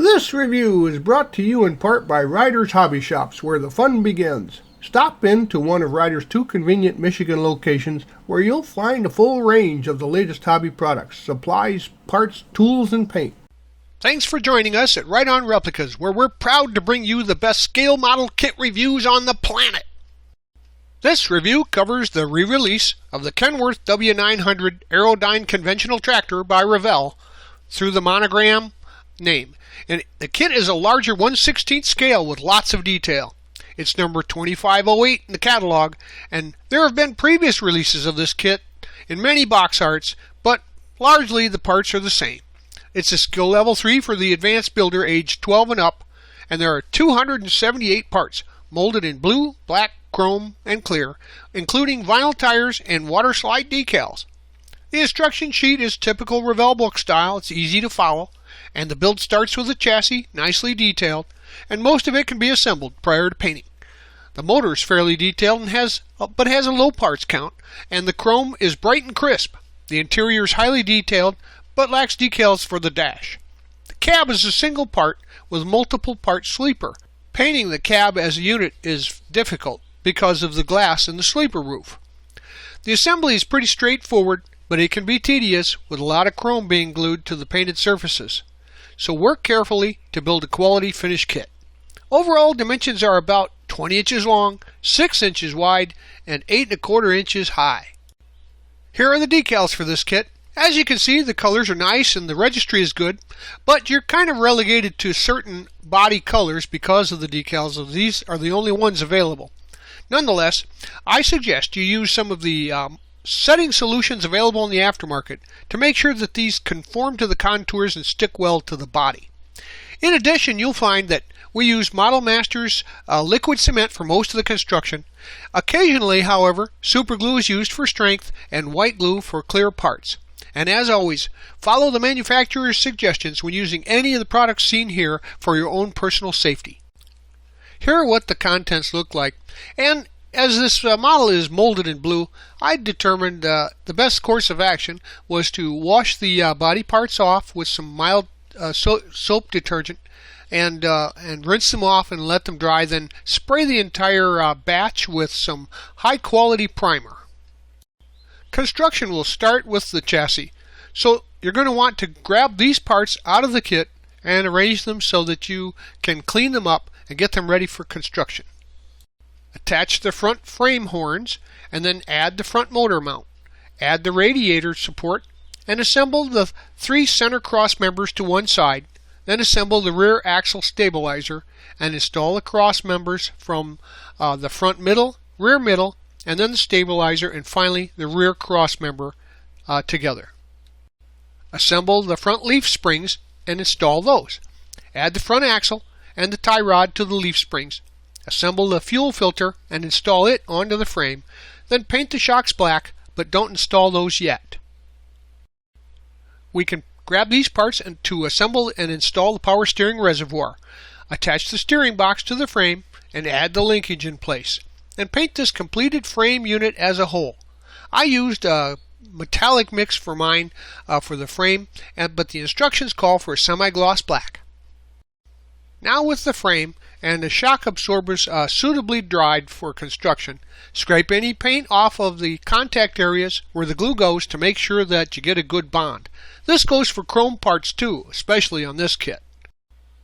This review is brought to you in part by Ryder's Hobby Shops, where the fun begins. Stop in to one of Ryder's 2 convenient Michigan locations where you'll find a full range of the latest hobby products, supplies, parts, tools, and paint. Thanks for joining us at Right On Replicas, where we're proud to bring you the best scale model kit reviews on the planet. This review covers the re-release of the Kenworth W-900 Aerodyne conventional tractor by Revell through the monogram name. And the kit is a larger 1/16 scale with lots of detail. It's number 2508 in the catalog, and there have been previous releases of this kit in many box arts, but largely the parts are the same. It's a skill level 3 for the advanced builder aged 12 and up, and there are 278 parts molded in blue, black, chrome, and clear, including vinyl tires and water slide decals. The instruction sheet is typical Revell book style. It's easy to follow, and the build starts with a chassis, nicely detailed, and most of it can be assembled prior to painting. The motor is fairly detailed and has a low parts count, and the chrome is bright and crisp. The interior is highly detailed, but lacks decals for the dash. The cab is a single part with multiple part sleeper. Painting the cab as a unit is difficult because of the glass in the sleeper roof. The assembly is pretty straightforward, but it can be tedious with a lot of chrome being glued to the painted surfaces. So work carefully to build a quality finished kit. Overall dimensions are about 20 inches long, 6 inches wide, and 8 1/4 inches high. Here are the decals for this kit. As you can see, the colors are nice and the registry is good, but you're kind of relegated to certain body colors because of the decals, as these are the only ones available. Nonetheless, I suggest you use some of the setting solutions available in the aftermarket to make sure that these conform to the contours and stick well to the body. In addition, you'll find that we use Model Master's liquid cement for most of the construction. Occasionally, however, super glue is used for strength and white glue for clear parts. And as always, follow the manufacturer's suggestions when using any of the products seen here for your own personal safety. Here are what the contents look like, and as this model is molded in blue, I determined the best course of action was to wash the body parts off with some mild soap detergent and rinse them off and let them dry, then spray the entire batch with some high quality primer. Construction will start with the chassis, so you're going to want to grab these parts out of the kit and arrange them so that you can clean them up and get them ready for construction. Attach the front frame horns and then add the front motor mount. Add the radiator support and assemble the 3 center cross members to one side. Then assemble the rear axle stabilizer and install the cross members from the front middle, rear middle, and then the stabilizer, and finally the rear cross member together. Assemble the front leaf springs and install those. Add the front axle and the tie rod to the leaf springs. Assemble the fuel filter and install it onto the frame. Then paint the shocks black, but don't install those yet. We can grab these parts to assemble and install the power steering reservoir. Attach the steering box to the frame and add the linkage in place. And paint this completed frame unit as a whole. I used a metallic mix for mine for the frame, but the instructions call for a semi-gloss black. Now with the frame and the shock absorbers suitably dried for construction, scrape any paint off of the contact areas where the glue goes to make sure that you get a good bond. This goes for chrome parts too, especially on this kit.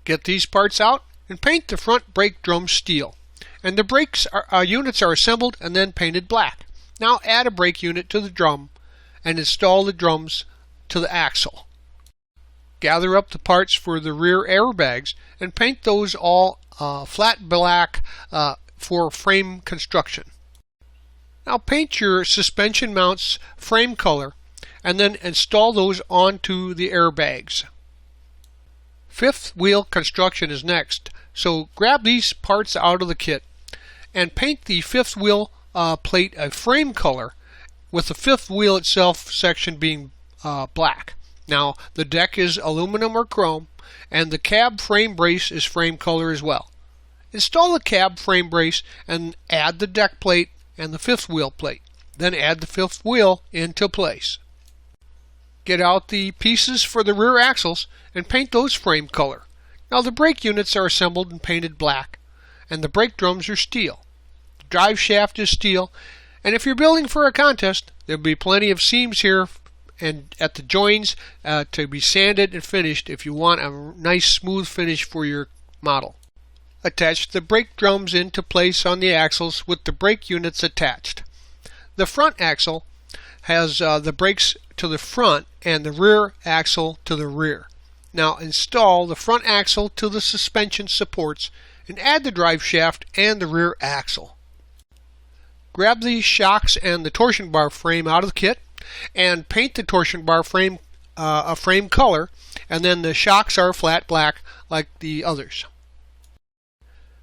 Get these parts out and paint the front brake drum steel. And the brakes units are assembled and then painted black. Now add a brake unit to the drum and install the drums to the axle. Gather up the parts for the rear airbags and paint those all flat black for frame construction. Now paint your suspension mounts frame color and then install those onto the airbags. Fifth wheel construction is next, so grab these parts out of the kit and paint the fifth wheel plate a frame color, with the fifth wheel itself section being black. Now the deck is aluminum or chrome, and the cab frame brace is frame color as well. Install the cab frame brace and add the deck plate and the fifth wheel plate. Then add the fifth wheel into place. Get out the pieces for the rear axles and paint those frame color. Now the brake units are assembled and painted black, and the brake drums are steel. The drive shaft is steel, and if you're building for a contest, there'll be plenty of seams here and at the joins to be sanded and finished if you want a nice smooth finish for your model. Attach the brake drums into place on the axles with the brake units attached. The front axle has the brakes to the front and the rear axle to the rear. Now install the front axle to the suspension supports and add the drive shaft and the rear axle. Grab the shocks and the torsion bar frame out of the kit and paint the torsion bar frame a frame color, and then the shocks are flat black like the others.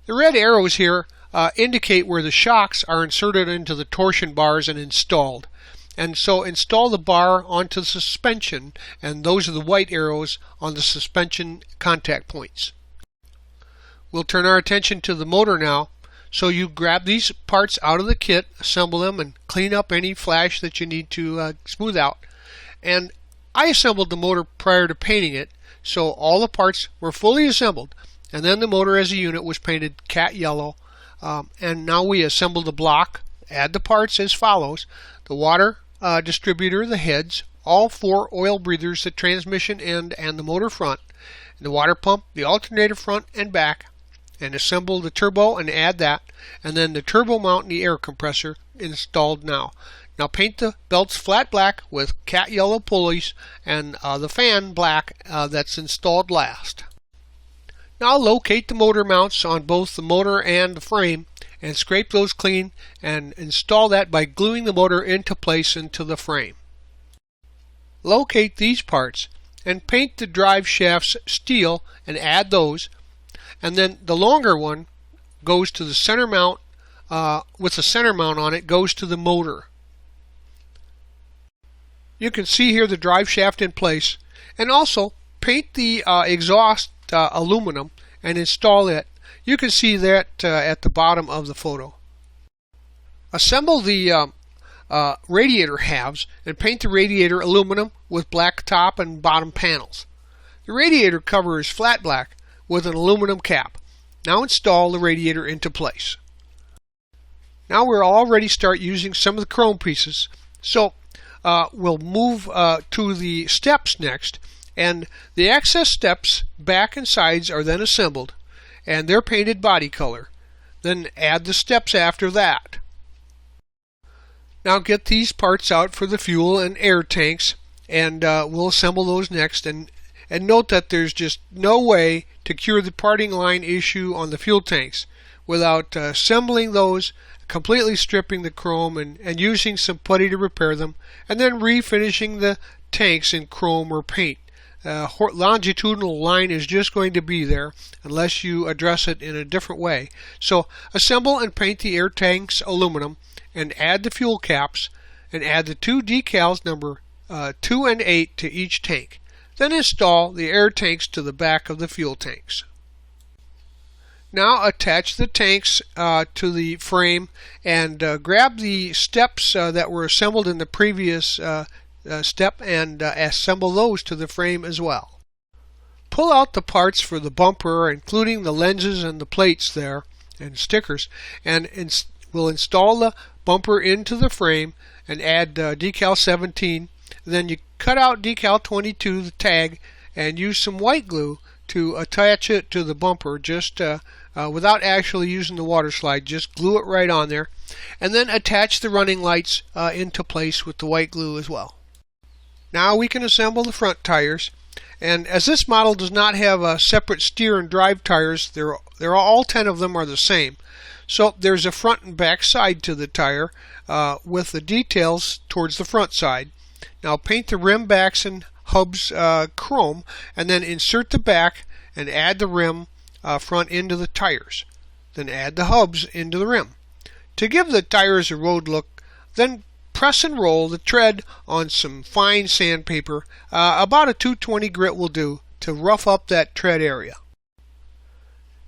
The red arrows here indicate where the shocks are inserted into the torsion bars and installed. And so install the bar onto the suspension, and those are the white arrows on the suspension contact points. We'll turn our attention to the motor now. So you grab these parts out of the kit, assemble them, and clean up any flash that you need to smooth out. And I assembled the motor prior to painting it, so all the parts were fully assembled. And then the motor as a unit was painted cat yellow. And now we assemble the block, add the parts as follows: the water distributor, the heads, all 4 oil breathers, the transmission end and the motor front, the water pump, the alternator front and back, and assemble the turbo and add that, and then the turbo mount and the air compressor installed now. Now paint the belts flat black with cat yellow pulleys and the fan black that's installed last. Now locate the motor mounts on both the motor and the frame and scrape those clean and install that by gluing the motor into place into the frame. Locate these parts and paint the drive shafts steel and add those, and then the longer one goes to the center mount with the center mount on it goes to the motor. You can see here the drive shaft in place, and also paint the exhaust aluminum and install it. You can see that at the bottom of the photo. Assemble the radiator halves and paint the radiator aluminum with black top and bottom panels. The radiator cover is flat black with an aluminum cap. Now install the radiator into place. Now we'll already start using some of the chrome pieces, so we'll move to the steps next, and the access steps back and sides are then assembled, and they're painted body color. Then add the steps after that. Now get these parts out for the fuel and air tanks, and we'll assemble those next. And note that there's just no way to cure the parting line issue on the fuel tanks without assembling those, completely stripping the chrome and using some putty to repair them, and then refinishing the tanks in chrome or paint. Longitudinal line is just going to be there unless you address it in a different way. So assemble and paint the air tanks aluminum and add the fuel caps and add the 2 decals number 2 and 8 to each tank. Then install the air tanks to the back of the fuel tanks. Now attach the tanks to the frame and grab the steps that were assembled in the previous step and assemble those to the frame as well. Pull out the parts for the bumper, including the lenses and the plates there and stickers, and we'll install the bumper into the frame and add decal 17. Then you cut out decal 22, the tag, and use some white glue to attach it to the bumper, just without actually using the water slide. Just glue it right on there, and then attach the running lights into place with the white glue as well. Now we can assemble the front tires, and as this model does not have separate steer and drive tires, all 10 of them are the same. So there's a front and back side to the tire with the details towards the front side. Now paint the rim backs and hubs chrome, and then insert the back and add the rim front into the tires. Then add the hubs into the rim. To give the tires a road look, then press and roll the tread on some fine sandpaper. About a 220 grit will do to rough up that tread area.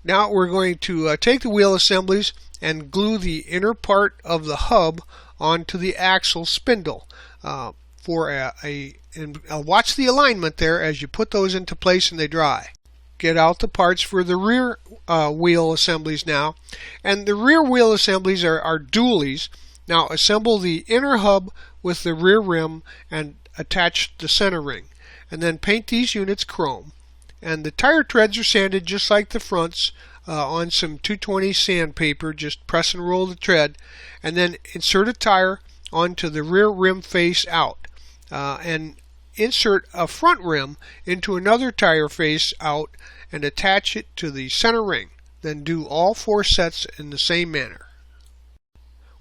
Now we're going to take the wheel assemblies and glue the inner part of the hub onto the axle spindle and watch the alignment there as you put those into place and they dry. get out the parts for the rear wheel assemblies now. And the rear wheel assemblies are dualies. Now assemble the inner hub with the rear rim and attach the center ring. And then paint these units chrome. And the tire treads are sanded just like the fronts on some 220 sandpaper. Just press and roll the tread. And then insert a tire onto the rear rim face out. And insert a front rim into another tire face out and attach it to the center ring. Then do all 4 sets in the same manner.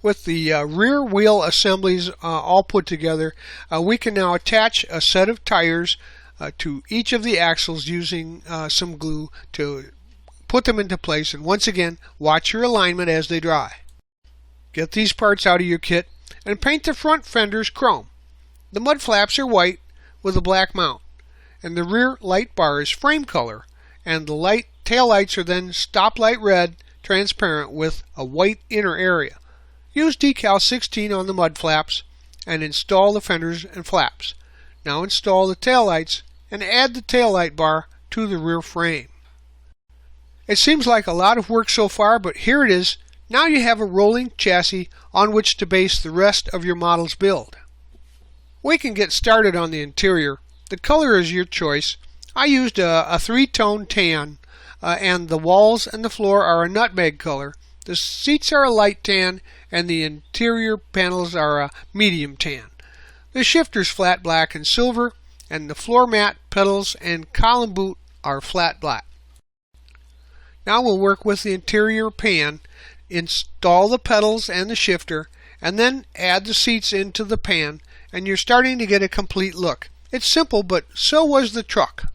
With the rear wheel assemblies all put together, we can now attach a set of tires to each of the axles using some glue to put them into place. And once again, watch your alignment as they dry. Get these parts out of your kit and paint the front fenders chrome. The mud flaps are white with a black mount, and the rear light bar is frame color, and the tail lights are then stoplight red transparent with a white inner area. Use decal 16 on the mud flaps and install the fenders and flaps. Now install the tail lights and add the tail light bar to the rear frame. It seems like a lot of work so far, but here it is. Now you have a rolling chassis on which to base the rest of your model's build. We can get started on the interior. The color is your choice. I used a 3-tone tan, and the walls and the floor are a nutmeg color. The seats are a light tan, and the interior panels are a medium tan. The shifter's flat black and silver, and the floor mat, pedals, and column boot are flat black. Now we'll work with the interior pan. Install the pedals and the shifter, and then add the seats into the pan, and you're starting to get a complete look. It's simple, but so was the truck.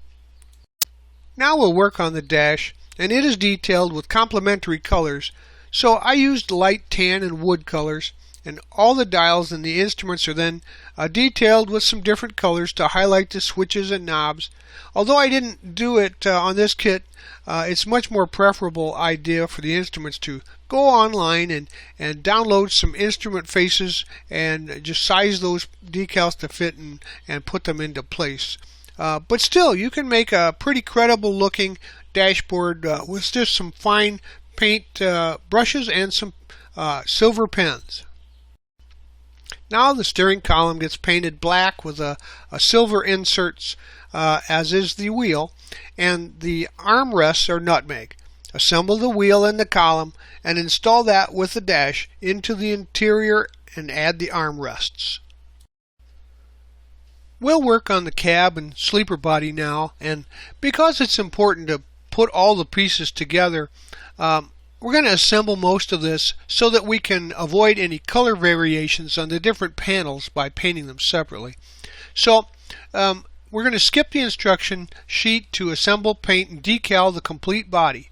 Now we'll work on the dash, and it is detailed with complementary colors. So I used light tan and wood colors, and all the dials and the instruments are then detailed with some different colors to highlight the switches and knobs. Although I didn't do it on this kit, it's much more preferable idea for the instruments to go online and download some instrument faces and just size those decals to fit and put them into place. But still, you can make a pretty credible looking dashboard with just some fine paint brushes and some silver pens. Now the steering column gets painted black with a silver inserts, as is the wheel, and the armrests are nutmeg. Assemble the wheel and the column and install that with the dash into the interior and add the armrests. We'll work on the cab and sleeper body now, and because it's important to put all the pieces together, we're going to assemble most of this so that we can avoid any color variations on the different panels by painting them separately. So we're going to skip the instruction sheet to assemble, paint, and decal the complete body.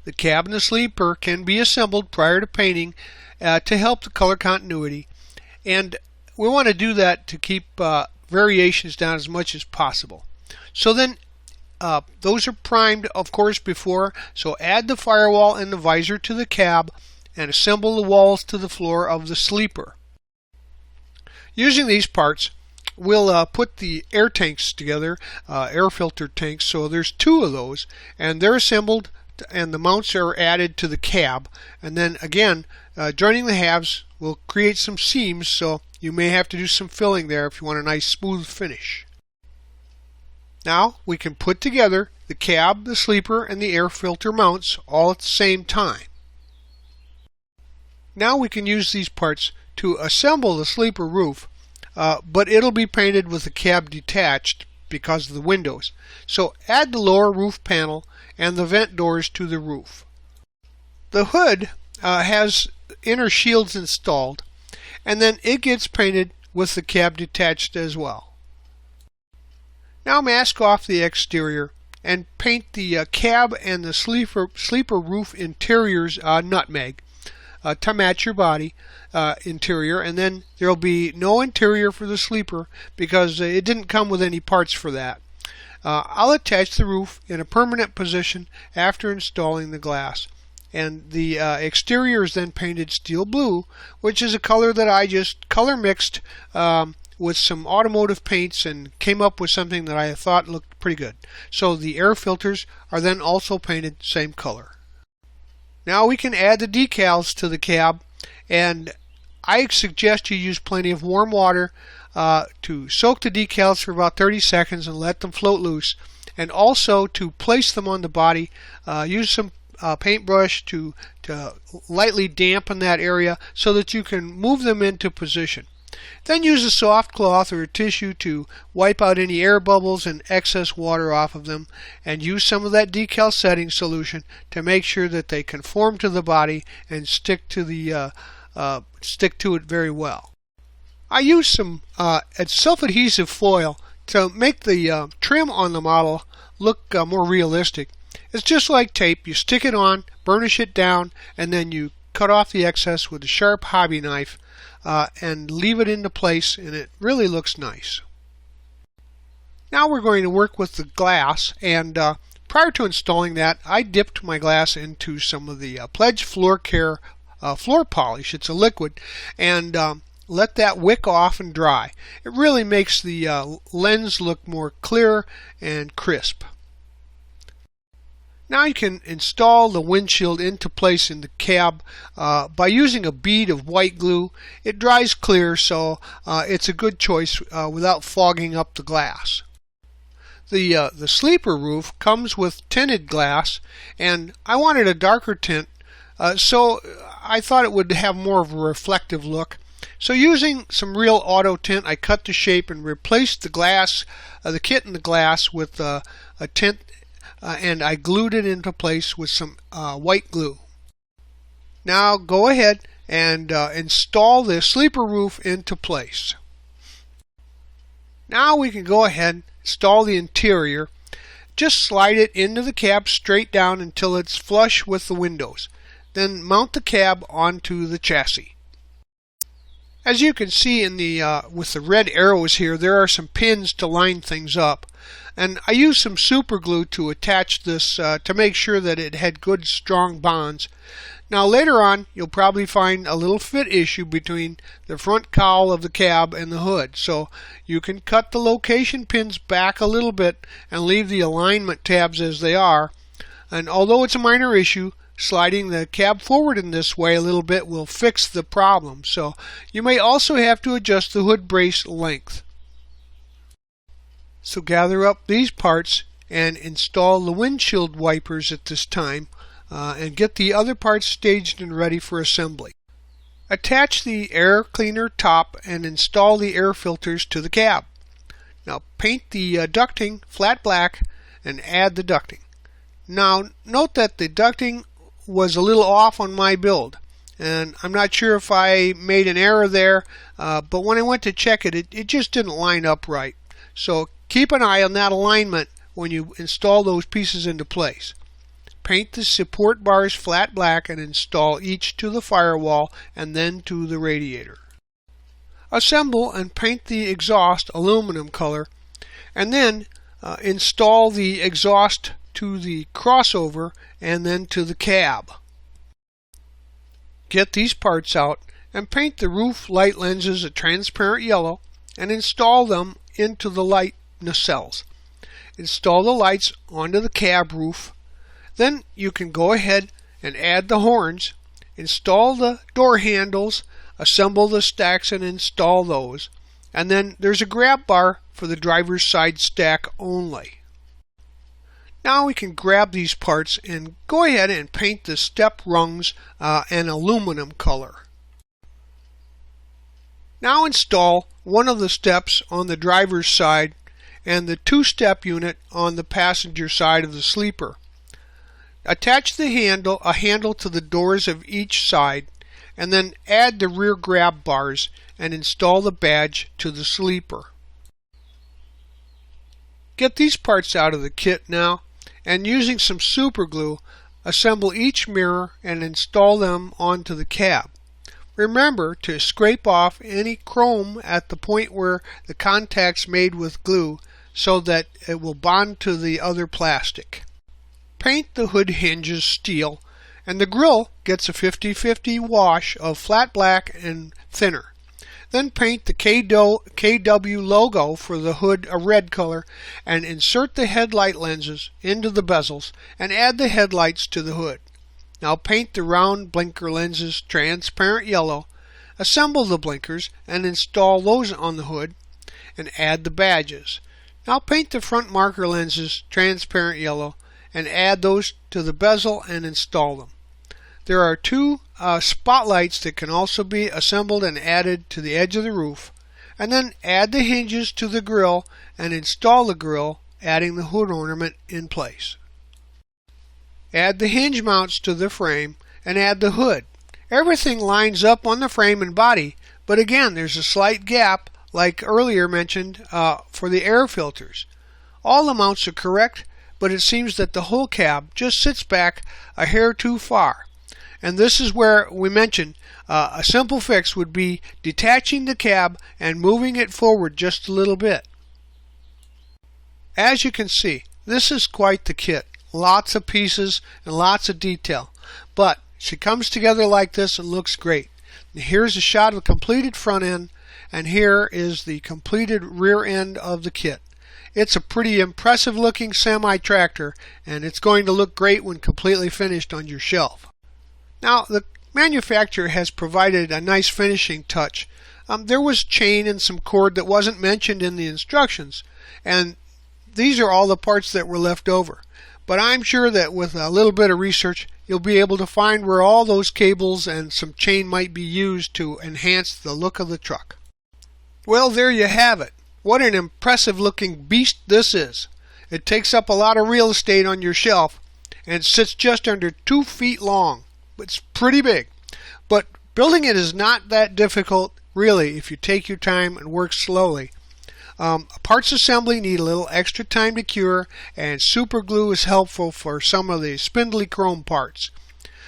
The cab and the sleeper can be assembled prior to painting to help the color continuity, and we want to do that to keep variations down as much as possible. So then those are primed, of course, before, so add the firewall and the visor to the cab and assemble the walls to the floor of the sleeper. Using these parts, we'll put the air tanks together, air filter tanks, so there's 2 of those, and they're assembled and the mounts are added to the cab, and then again joining the halves will create some seams, so you may have to do some filling there if you want a nice smooth finish. Now we can put together the cab, the sleeper, and the air filter mounts all at the same time. Now we can use these parts to assemble the sleeper roof, but it'll be painted with the cab detached because of the windows. So add the lower roof panel and the vent doors to the roof. The hood has inner shields installed, and then it gets painted with the cab detached as well. Now mask off the exterior and paint the cab and the sleeper roof interiors nutmeg to match your body interior, and then there will be no interior for the sleeper because it didn't come with any parts for that. I'll attach the roof in a permanent position after installing the glass, and the exterior is then painted steel blue, which is a color that I just color mixed with some automotive paints and came up with something that I thought looked pretty good. So the air filters are then also painted same color. Now we can add the decals to the cab, and I suggest you use plenty of warm water to soak the decals for about 30 seconds and let them float loose, and also to place them on the body. Use some paintbrush to lightly dampen that area so that you can move them into position. Then use a soft cloth or a tissue to wipe out any air bubbles and excess water off of them, and use some of that decal setting solution to make sure that they conform to the body and stick to it very well. I use some self-adhesive foil to make the trim on the model look more realistic. It's just like tape. You stick it on, burnish it down, and then you cut off the excess with a sharp hobby knife and leave it into place, and it really looks nice. Now we're going to work with the glass, and prior to installing that, I dipped my glass into some of the Pledge Floor Care floor polish. It's a liquid, and let that wick off and dry. It really makes the lens look more clear and crisp. Now you can install the windshield into place in the cab by using a bead of white glue. It dries clear, so it's a good choice without fogging up the glass. The sleeper roof comes with tinted glass, and I wanted a darker tint, so I thought it would have more of a reflective look. So using some real auto tint, I cut the shape and replaced the glass, the kit in the glass with a tint, and I glued it into place with some white glue. Now go ahead and install the sleeper roof into place. Now we can go ahead and install the interior. Just slide it into the cab straight down until it's flush with the windows. Then mount the cab onto the chassis. As you can see in the with the red arrows here, there are some pins to line things up, and I used some super glue to attach this to make sure that it had good strong bonds. Now later on you'll probably find a little fit issue between the front cowl of the cab and the hood, so you can cut the location pins back a little bit and leave the alignment tabs as they are. And although it's a minor issue, sliding the cab forward in this way a little bit will fix the problem. So you may also have to adjust the hood brace length. So gather up these parts and install the windshield wipers at this time, and get the other parts staged and ready for assembly. Attach the air cleaner top and install the air filters to the cab. Now paint the ducting flat black and add the ducting. Now note that the ducting was a little off on my build, and I'm not sure if I made an error there, but when I went to check it, it just didn't line up right. So keep an eye on that alignment when you install those pieces into place. Paint the support bars flat black and install each to the firewall and then to the radiator. Assemble and paint the exhaust aluminum color, and then install the exhaust to the crossover and then to the cab. Get these parts out and paint the roof light lenses a transparent yellow and install them into the light nacelles. Install the lights onto the cab roof. Then you can go ahead and add the horns, install the door handles, assemble the stacks and install those, and then there's a grab bar for the driver's side stack only. Now we can grab these parts and go ahead and paint the step rungs an aluminum color. Now install one of the steps on the driver's side and the two-step unit on the passenger side of the sleeper. Attach a handle to the doors of each side, and then add the rear grab bars and install the badge to the sleeper. Get these parts out of the kit now, and using some super glue, assemble each mirror and install them onto the cab. Remember to scrape off any chrome at the point where the contact's made with glue so that it will bond to the other plastic. Paint the hood hinges steel, and the grille gets a 50-50 wash of flat black and thinner. Then paint the KW logo for the hood a red color and insert the headlight lenses into the bezels and add the headlights to the hood. Now paint the round blinker lenses transparent yellow, assemble the blinkers and install those on the hood, and add the badges. Now paint the front marker lenses transparent yellow and add those to the bezel and install them. There are two spotlights that can also be assembled and added to the edge of the roof, and then add the hinges to the grille and install the grille, adding the hood ornament in place. Add the hinge mounts to the frame and add the hood. Everything lines up on the frame and body, but again there's a slight gap like earlier mentioned for the air filters. All the mounts are correct, but it seems that the whole cab just sits back a hair too far. And this is where we mentioned a simple fix would be detaching the cab and moving it forward just a little bit. As you can see, this is quite the kit. Lots of pieces and lots of detail, but she comes together like this and looks great. Here's a shot of the completed front end, and here is the completed rear end of the kit. It's a pretty impressive looking semi-tractor, and it's going to look great when completely finished on your shelf. Now the manufacturer has provided a nice finishing touch. There was chain and some cord that wasn't mentioned in the instructions, and these are all the parts that were left over. But I'm sure that with a little bit of research you'll be able to find where all those cables and some chain might be used to enhance the look of the truck. Well, there you have it. What an impressive looking beast this is. It takes up a lot of real estate on your shelf and sits just under 2 feet long. It's pretty big. But building it is not that difficult really if you take your time and work slowly. Parts assembly need a little extra time to cure, and super glue is helpful for some of the spindly chrome parts.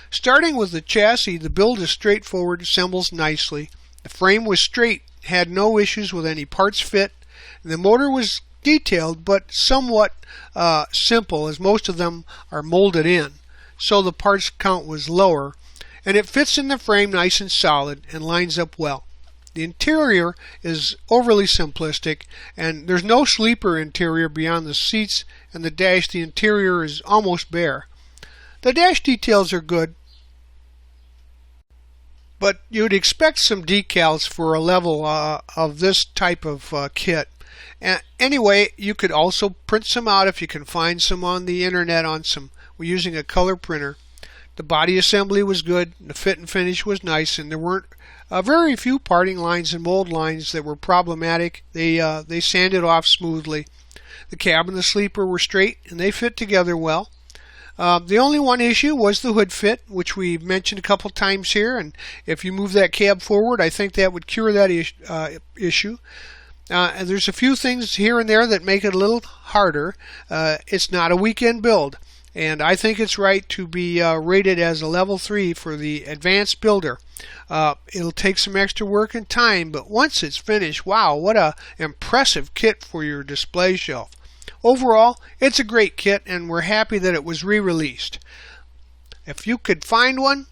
Starting with the chassis, the build is straightforward, assembles nicely. The frame was straight, had no issues with any parts fit. The motor was detailed but somewhat simple, as most of them are molded in, so the parts count was lower, and it fits in the frame nice and solid and lines up well. The interior is overly simplistic, and there's no sleeper interior beyond the seats and the dash. The interior is almost bare. The dash details are good, but you'd expect some decals for a level of this type of kit. Anyway, you could also print some out if you can find some on the internet we're using a color printer. The body assembly was good, the fit and finish was nice, and there weren't very few parting lines and mold lines that were problematic. They sanded off smoothly. The cab and the sleeper were straight and they fit together well. The only one issue was the hood fit, which we mentioned a couple times here, and if you move that cab forward, I think that would cure that issue. And there's a few things here and there that make it a little harder. It's not a weekend build, and I think it's right to be rated as a level 3 for the advanced builder. It'll take some extra work and time, but once it's finished, wow, what a impressive kit for your display shelf. Overall, it's a great kit, and we're happy that it was re-released. If you could find one,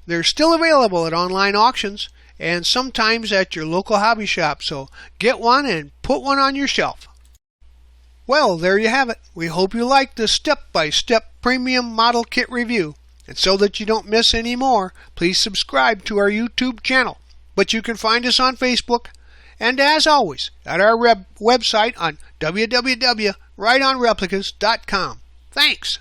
they're still available at online auctions and sometimes at your local hobby shop, so get one and put one on your shelf. Well, there you have it. We hope you liked this step-by-step premium model kit review. And so that you don't miss any more, please subscribe to our YouTube channel. But you can find us on Facebook, and as always, at our website on www.rightonreplicas.com. Thanks!